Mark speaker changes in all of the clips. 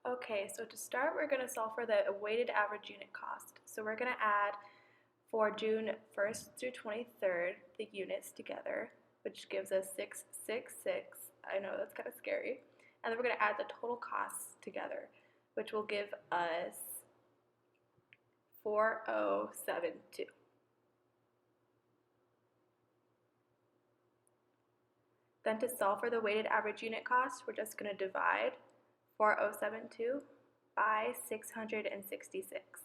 Speaker 1: Okay, so to start, we're going to solve for the weighted average unit cost. So we're going to add for June 1st through 23rd the units together, which gives us 666. I know that's kind of scary. And then we're going to add the total costs together, which will give us 4072. Then to solve for the weighted average unit cost, we're just going to divide 4072 by 666.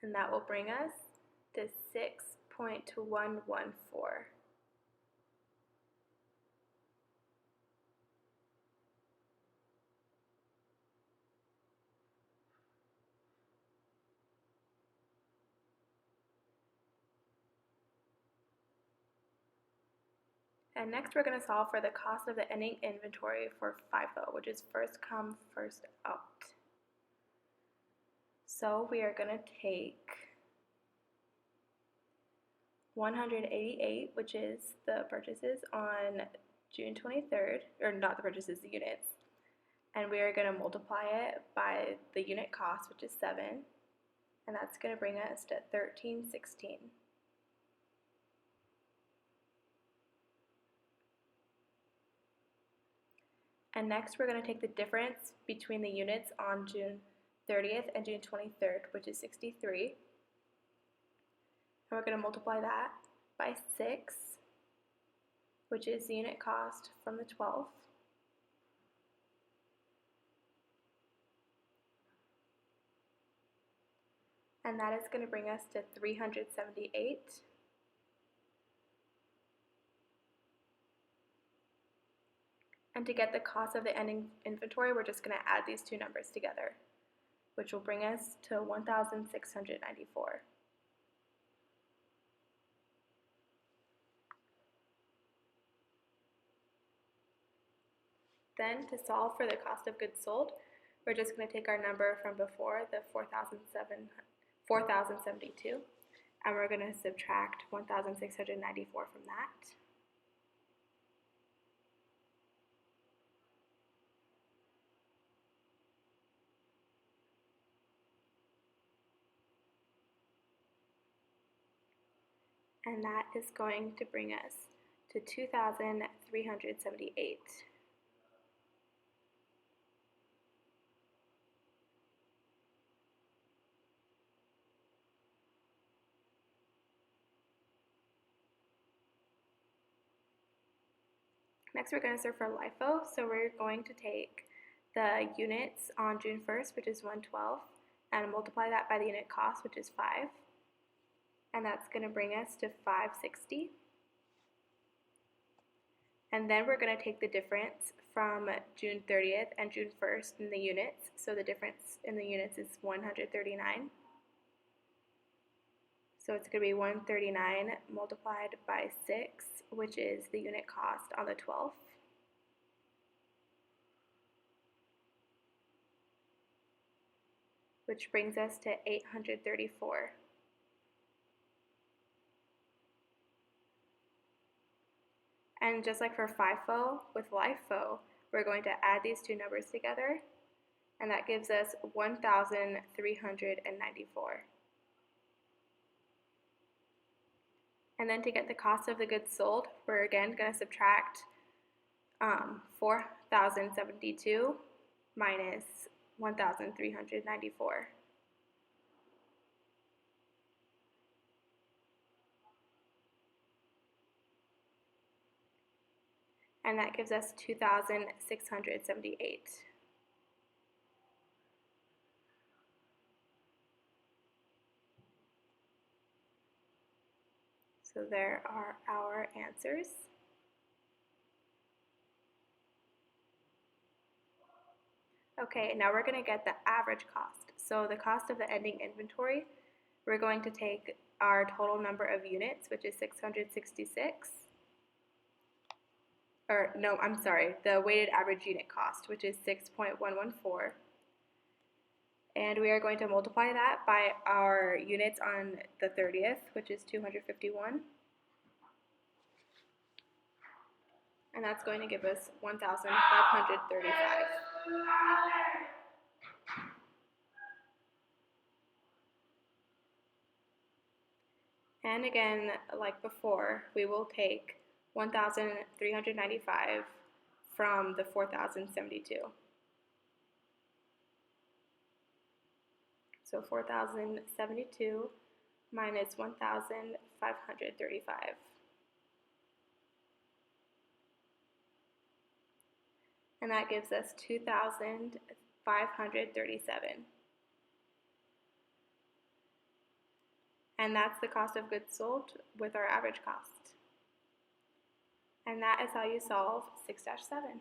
Speaker 1: And that will bring us to 6.114. And next we're going to solve for the cost of the ending inventory for FIFO, which is first come, first out. So we are going to take 188, which is the purchases on June 23rd, or not the purchases, the units, and we are going to multiply it by the unit cost, which is 7, and that's going to bring us to 1316. And next we're going to take the difference between the units on June 30th and June 23rd, which is 63. And we're going to multiply that by 6, which is the unit cost from the 12th. And that is going to bring us to 378. And to get the cost of the ending inventory, we're just going to add these two numbers together, which will bring us to 1,694. Then to solve for the cost of goods sold, we're just going to take our number from before, the 4,072, and we're going to subtract 1,694 from that. And that is going to bring us to 2,378. Next, we're going to serve for LIFO. So we're going to take the units on June 1st, which is 112, and multiply that by the unit cost, which is 5. And that's going to bring us to 560. And then we're going to take the difference from June 30th and June 1st in the units. So the difference in the units is 139. So it's going to be 139 multiplied by 6, which is the unit cost on the 12th. Which brings us to 834. And just like for FIFO, with LIFO, we're going to add these two numbers together, and that gives us 1,394. And then to get the cost of the goods sold, we're again going to subtract 4,072 minus 1,394. And that gives us 2,678. So there are our answers. Okay, now we're going to get the average cost. So the cost of the ending inventory, we're going to take our total number of units, which is 666. Or no, I'm sorry, the weighted average unit cost, which is 6.114. And we are going to multiply that by our units on the 30th, which is 251. And that's going to give us 1,535. And again, like before, we will take 1,395 from the 4,072. So 4,072 minus 1,535. And that gives us 2,537. And that's the cost of goods sold with our average cost. And that is how you solve 6-7.